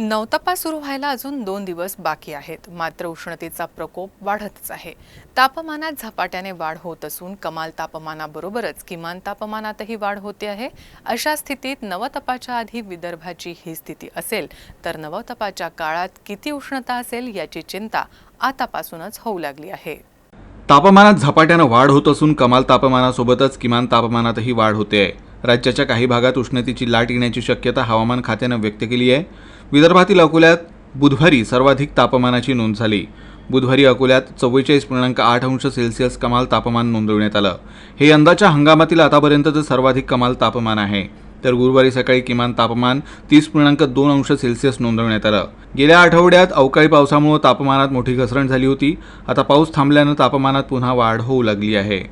नवतपा सुरू व्हायला अजून 2 दिवस बाकी आहेत. मात्र उष्णतेचा प्रकोप वाढतच आहे. तापमानात झपाट्याने वाढ होत असून कमाल तापमानाबरोबरच किमान तापमानातही वाढ होते आहे. अशा स्थितीत नवतपाच्या आधी विदर्भाची ही स्थिती असेल तर नवतपाच्या काळात किती उष्णता असेल याची चिंता आतापासूनच होऊ लागली आहे. तापमानात झपाट्यानं वाढ होत असून कमाल तापमानासोबतच किमान तापमानातही वाढ होते आहे. राज्याच्या काही भागात उष्णतेची लाट येण्याची शक्यता हवामान खात्यानं व्यक्त केली आहे. विदर्भातील अकोल्यात बुधवारी सर्वाधिक तापमानाची नोंद झाली. बुधवारी अकोल्यात 44.8 अंश सेल्सिअस कमाल तापमान नोंदवण्यात आलं. हे यंदाच्या हंगामातील आतापर्यंतचं सर्वाधिक कमाल तापमान आहे. तर गुरुवारी सकाळी किमान तापमान 30.2 अंश सेल्सिअस नोंदवण्यात आलं. गेल्या आठवड्यात अवकाळी पावसामुळे तापमानात मोठी घसरण झाली होती. आता पाऊस थांबल्यानं तापमानात पुन्हा वाढ होऊ लागली आहे.